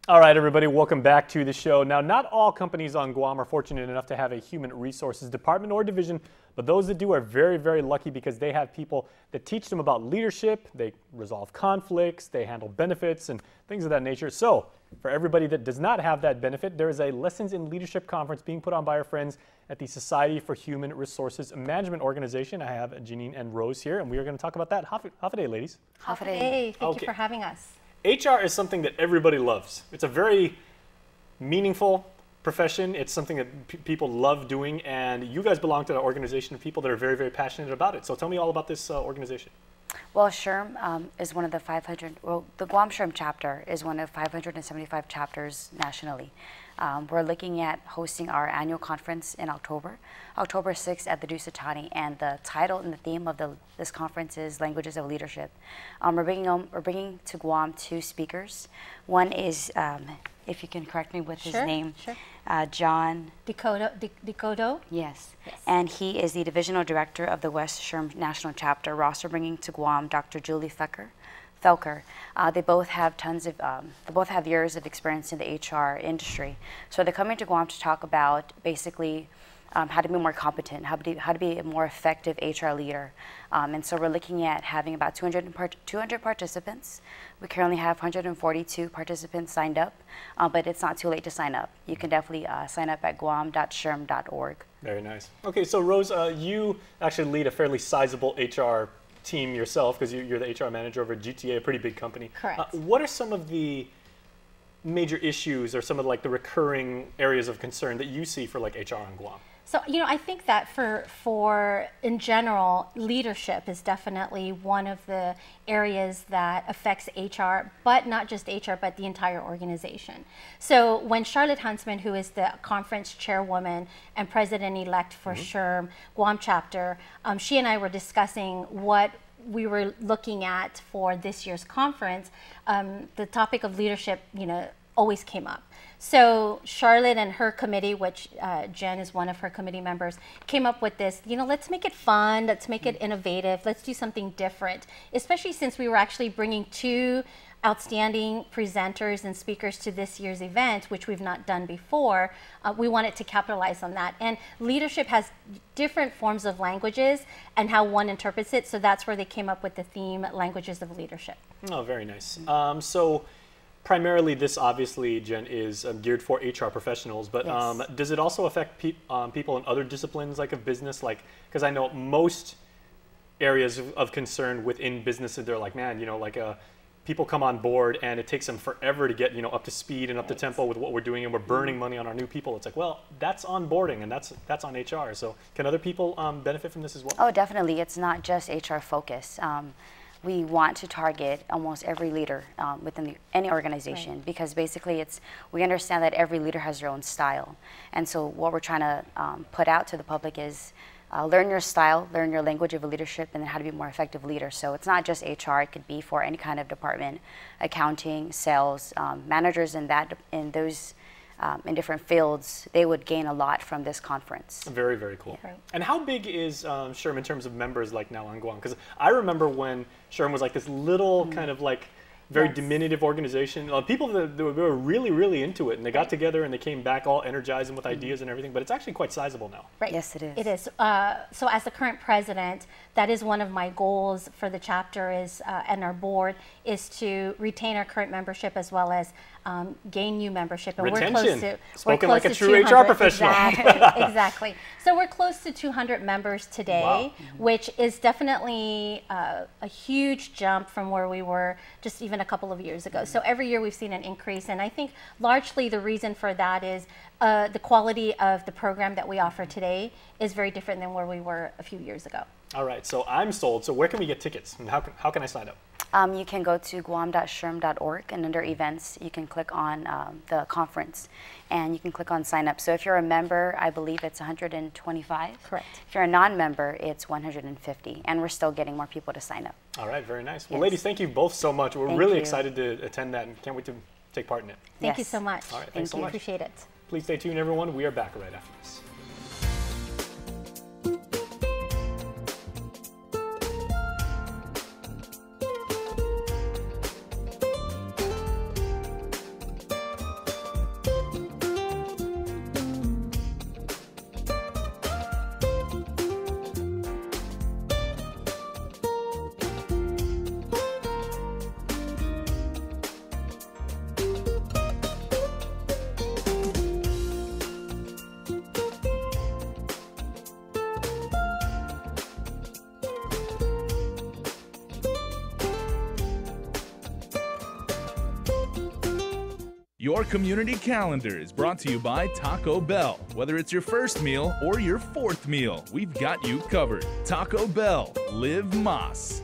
All right, everybody, welcome back to the show. Now, not all companies on Guam are fortunate enough to have a human resources department or division, but those that do are very, very lucky because they have people that teach them about leadership, they resolve conflicts, they handle benefits and things of that nature. So, for everybody that does not have that benefit, there is a Lessons in Leadership conference being put on by our friends at the Society for Human Resources Management organization. I have Janine and Rose here, and we are going to talk about that. Hafa ladies. Hafa day. Thank you for having us. HR is something that everybody loves. It's a very meaningful profession. It's something that people love doing, and you guys belong to an organization of people that are very, very passionate about it. So tell me all about this organization. Well, SHRM is one of the 500, the Guam SHRM chapter is one of 575 chapters nationally. We're looking at hosting our annual conference in October 6th at the Dusatani, and the title and the theme of this conference is Languages of Leadership. We're bringing to Guam two speakers. One is, if you can correct me with his name, John Decodo. Yes, and he is the Divisional Director of the West SHRM National Chapter. We're also bringing to Guam Dr. Julie Felker. They both have years of experience in the HR industry. So they're coming to Guam to talk about basically how to be more competent, how to be a more effective HR leader. And so we're looking at having about 200 participants. We currently have 142 participants signed up, but it's not too late to sign up. You can definitely sign up at guam.shrm.org. Very nice. Okay, so Rose, you actually lead a fairly sizable HR team yourself because you're the HR manager over at GTA, a pretty big company. Correct. What are some of the major issues or some of the recurring areas of concern that you see for HR on Guam? So, I think that for in general, leadership is definitely one of the areas that affects HR, but not just HR, but the entire organization. So when Charlotte Huntsman, who is the conference chairwoman and president-elect for SHRM Guam chapter, she and I were discussing what we were looking at for this year's conference. The topic of leadership, always came up. So Charlotte and her committee, which Jen is one of her committee members, came up with this, let's make it fun, let's make it innovative, let's do something different, especially since we were actually bringing two outstanding presenters and speakers to this year's event, which we've not done before. We wanted to capitalize on that. And leadership has different forms of languages and how one interprets it, so that's where they came up with the theme, Languages of Leadership. Oh, very nice. So primarily this obviously, Jen, is geared for HR professionals, but does it also affect people in other disciplines of business? Because I know most areas of concern within businesses, they're like, man, people come on board and it takes them forever to get up to speed and up to tempo with what we're doing, and we're burning money on our new people. It's like, well, that's onboarding and that's on HR. So can other people benefit from this as well? Oh, definitely. It's not just HR focused. We want to target almost every leader within any organization, because basically we understand that every leader has their own style. And so what we're trying to put out to the public is learn your style, learn your language of leadership, and then how to be a more effective leader. So it's not just HR, it could be for any kind of department, accounting, sales, managers in those in different fields. They would gain a lot from this conference. Very, very cool. Yeah. And how big is SHRM in terms of members now on Guam? Because I remember when SHRM was this little kind of very diminutive organization. People that were really, really into it, and they got together and they came back all energized and with ideas and everything, but it's actually quite sizable now. Right. Yes, it is. It is. So as the current president, that is one of my goals for the chapter and our board is to retain our current membership as well as gain new membership. And Retention. We're close to, Spoken we're like a close to true 200. HR professional. Exactly. Exactly. So we're close to 200 members today, Wow. which is definitely a huge jump from where we were just even a couple of years ago. So every year we've seen an increase, and I think largely the reason for that is the quality of the program that we offer today is very different than where we were a few years ago. All right, so I'm sold. So where can we get tickets, and how can I sign up? You can go to guam.shrm.org, and under events, you can click on the conference, and you can click on sign up. So if you're a member, I believe it's 125. Correct. If you're a non-member, it's 150, and we're still getting more people to sign up. All right, very nice. Well, Yes. ladies, thank you both so much. We're Thank really you. excited to attend that and can't wait to take part in it. Thank you Yes. so much. All right, thanks so much. Appreciate it. Please stay tuned, everyone. We are back right after this. Your community calendar is brought to you by Taco Bell. Whether it's your first meal or your fourth meal, we've got you covered. Taco Bell, live Más.